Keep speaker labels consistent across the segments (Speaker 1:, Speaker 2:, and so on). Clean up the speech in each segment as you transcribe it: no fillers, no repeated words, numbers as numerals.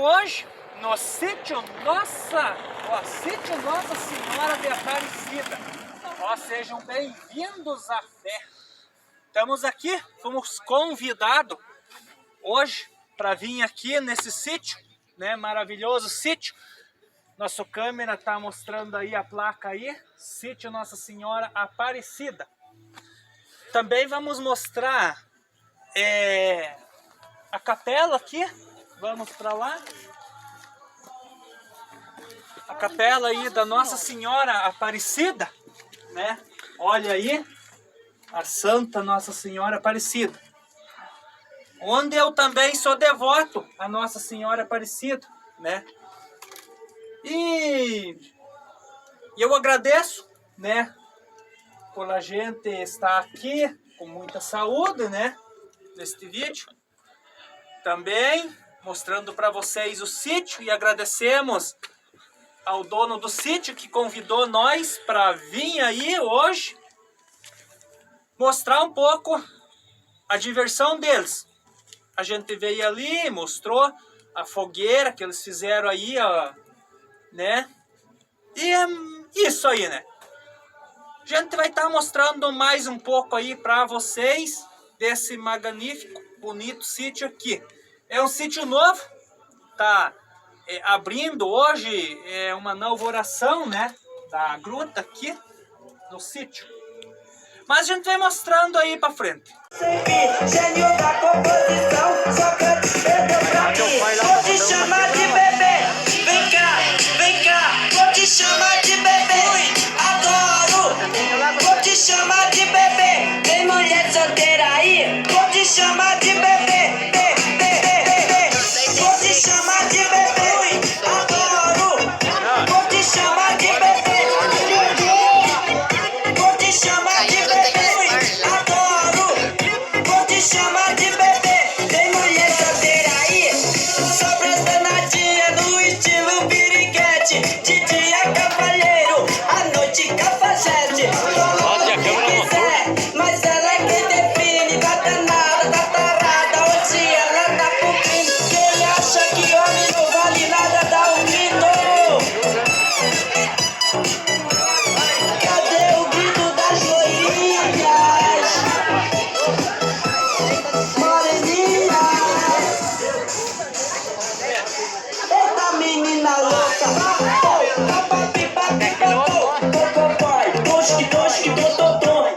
Speaker 1: hoje no sítio Sítio Nossa Senhora de Aparecida. Ó, sejam bem-vindos à fé. Estamos aqui, fomos convidados hoje para vir aqui nesse sítio, né? Maravilhoso sítio. Nosso câmera está mostrando aí a placa aí, Sítio Nossa Senhora Aparecida. Também vamos mostrar a capela aqui. Vamos para lá. A capela aí da Nossa Senhora Aparecida, né? Olha aí, a Santa Nossa Senhora Aparecida. Onde eu também sou devoto a Nossa Senhora Aparecida, né? E eu agradeço, né, por a gente estar aqui com muita saúde, né, neste vídeo. Também mostrando para vocês o sítio e agradecemos ao dono do sítio que convidou nós para vir aí hoje mostrar um pouco a diversão deles. A gente veio ali, mostrou a fogueira que eles fizeram aí, ó, né? E é isso aí, né? A gente vai estar mostrando mais um pouco aí para vocês desse magnífico, bonito sítio aqui. É um sítio novo, tá abrindo hoje, uma inauguração, né, da gruta aqui no sítio. Mas a gente vai mostrando aí para frente.
Speaker 2: Gênio da composição, Sócrates perdeu pra mim. Vou te chamar de bebê, vem cá, vou te chamar de bebê, adoro. Vou te chamar de bebê, tem mulher solteira aí, vou te chamar de bebê, vou te chamar de bebê, adoro. Vou te chamar de bebê, vou te chamar de bebê, adoro. Vou te chamar de bebê, tem mulher solteira aí, só presta nadinha no estilo piriguete. De dia cavalheiro, à noite cafajeste. Falou o que quiser, mas ela é quem define. Tá danada, tá tarada, hoje ela tá com crime. Quem acha que homem não vale nada, dá um grito. Cadê o grito das loirinhas? Moreninha, eita menina louca,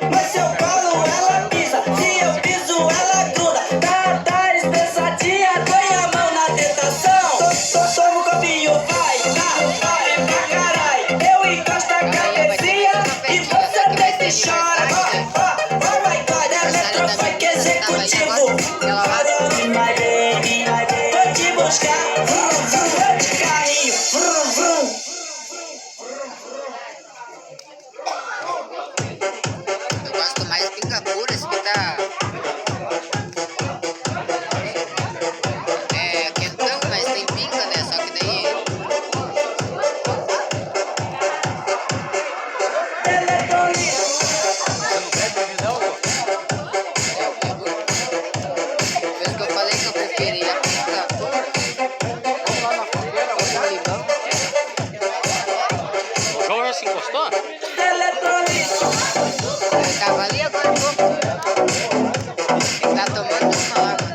Speaker 2: mas se eu colo ela pisa, se eu piso ela gruda, tá estressadinha, põe a mão na tentação, toma o copinho, vai pra carai, eu encosto a cabecinha e você deita e chora, oh my god, eletrofunk executivo, parou my baby, vou te buscar, vou de carrinho, vrum vrum.
Speaker 3: Eu gosto mais de pinga pura, esse aqui tá quentão, mas tem pinga, né? Só que daí fez que eu falei que eu preferia pinga pura.
Speaker 4: O João já se encostou?
Speaker 3: Tava ali agora um pouco. Ele tá tomando uma água.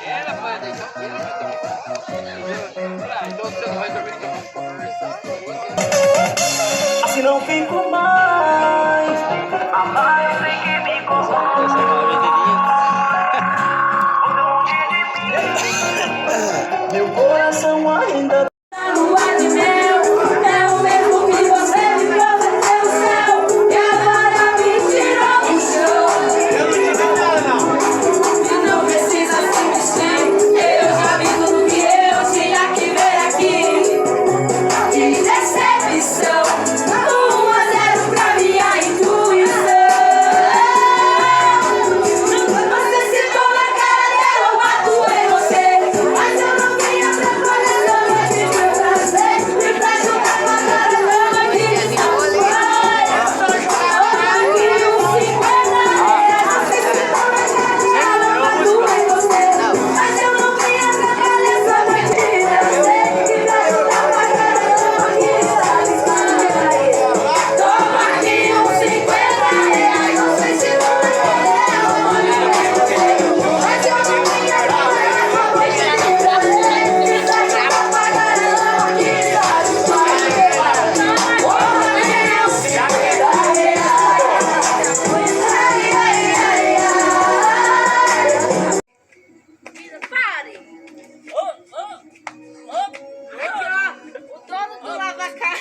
Speaker 4: Era pra deixar o filho também. Então você não vai dormir então.
Speaker 2: Assim não fico mais. Amar eu sei que me incomoda. Meu coração ainda.
Speaker 5: Lua de mel, é o mesmo que você me prometeu o céu. E agora me tirou do chão. E não precisa se vestir. Eu já vi tudo que eu tinha que ver aqui. Que decepção. 1-0 pra minha intuição. Você citou na cara dela, eu mato em você. Mas eu não vinha pra coleção, eu tive meu prazer. E pra jogar com a cara dela que está fora. Toma aqui uns 50 reais. Você citou na cara dela, eu mato em você. Mas eu não vinha pra coleção, eu tive meu prazer. E pra jogar com a cara dela que está fora. Toma aqui uns 50 reais. Você citou na cara dela, eu mato em você. Mas eu não vinha pra coleção, eu tive meu prazer. E pra jogar com a cara dela que está fora. Toma aqui uns 50 reais. Pare! Aqui, ó, o dono do lavacar.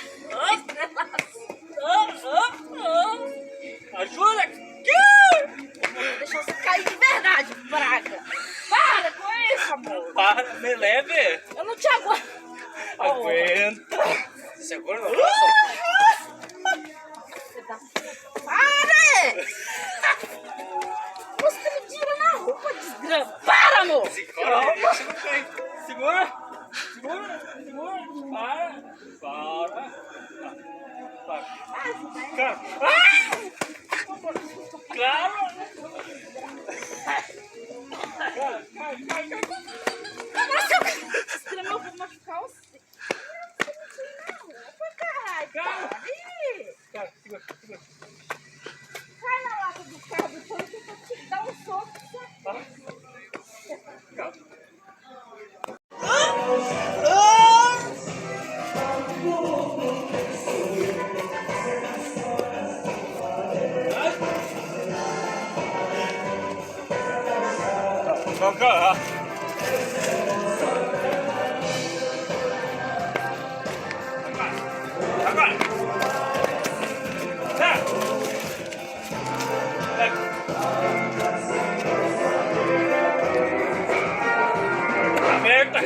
Speaker 1: Ajuda!
Speaker 5: Deixa você cair de verdade, praga. Para com isso, amor.
Speaker 1: Para, me leve!
Speaker 5: Eu não te aguento.
Speaker 1: Aguenta!
Speaker 4: Segura no
Speaker 5: Pare! Você me tira na roupa, desgrama. Para, amor.
Speaker 1: Segura! Segura! Para! Cara! Claro!
Speaker 5: Nossa, desgrama, eu vou machucar você. Caralho,
Speaker 1: Cara, segura!
Speaker 5: cai na lata do carro do pano que eu vou te dar um soco.
Speaker 1: Agora! Aperta!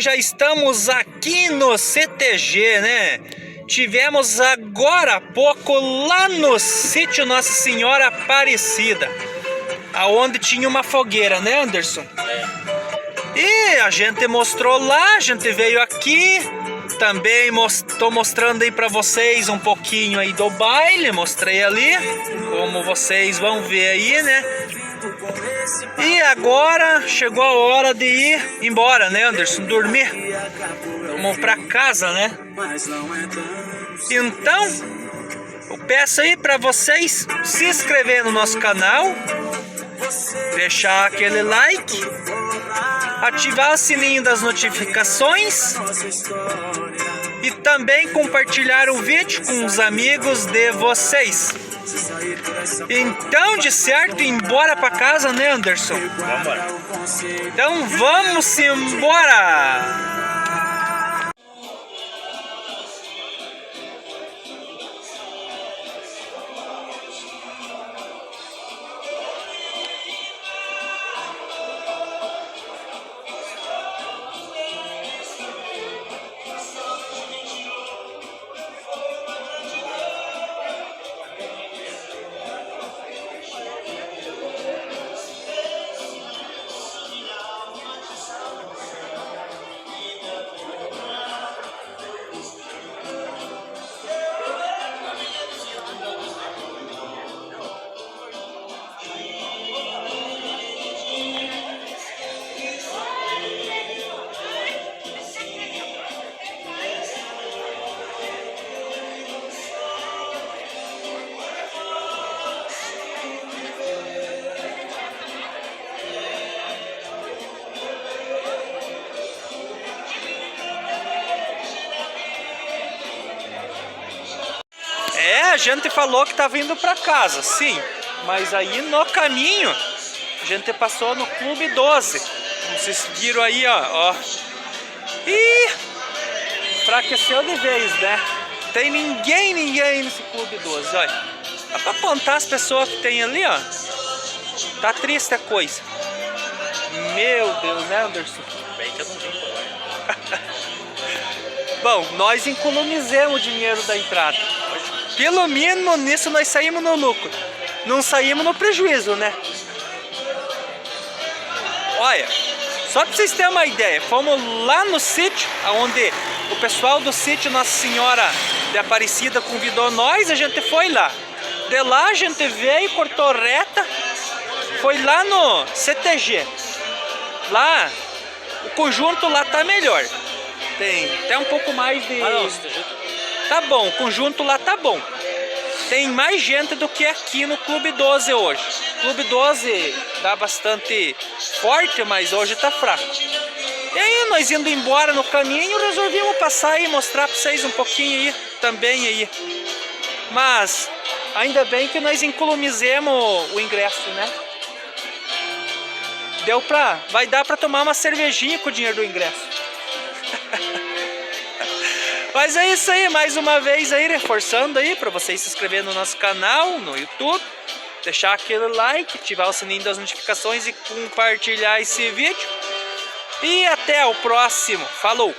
Speaker 1: nós já estamos aqui no CTG, né? Tivemos agora há pouco lá no sítio Nossa Senhora Aparecida, aonde tinha uma fogueira, né, Anderson? E a gente mostrou lá, a gente veio aqui, também estou mostrando aí para vocês um pouquinho aí do baile, mostrei ali, como vocês vão ver aí, né? E agora chegou a hora de ir embora, né, Anderson? Dormir. Vamos para casa, né? Então, eu peço aí para vocês se inscrever no nosso canal, deixar aquele like, ativar o sininho das notificações e também compartilhar o vídeo com os amigos de vocês. Então, de certo, embora para casa, né, Anderson? Vamos embora. Então, vamos embora! A gente falou que estava indo para casa, sim, mas aí no caminho a gente passou no Clube 12, como vocês viram aí, ó. E enfraqueceu de vez, né? Tem ninguém nesse Clube 12, olha. Dá para apontar as pessoas que tem ali, ó. Tá triste a coisa. Meu Deus, né, Anderson? Bem que eu não vim por lá. Bom, nós economizamos o dinheiro da entrada. Pelo menos nisso nós saímos no lucro. Não saímos no prejuízo, né? Olha, só para vocês terem uma ideia, fomos lá no sítio, onde o pessoal do sítio Nossa Senhora de Aparecida convidou nós, a gente foi lá. De lá a gente veio, cortou reta, foi lá no CTG. Lá, o conjunto lá tá melhor. Tem até um pouco mais de... Tá bom, o conjunto lá tá bom. Tem mais gente do que aqui no Clube 12 hoje. Clube 12 dá bastante forte, mas hoje tá fraco. E aí, nós indo embora no caminho, resolvemos passar e mostrar pra vocês um pouquinho aí, também aí. Mas, ainda bem que nós economizemos o ingresso, né? Vai dar pra tomar uma cervejinha com o dinheiro do ingresso. Mas é isso aí, mais uma vez aí, reforçando aí para vocês se inscreverem no nosso canal, no YouTube, deixar aquele like, ativar o sininho das notificações e compartilhar esse vídeo. E até o próximo. Falou!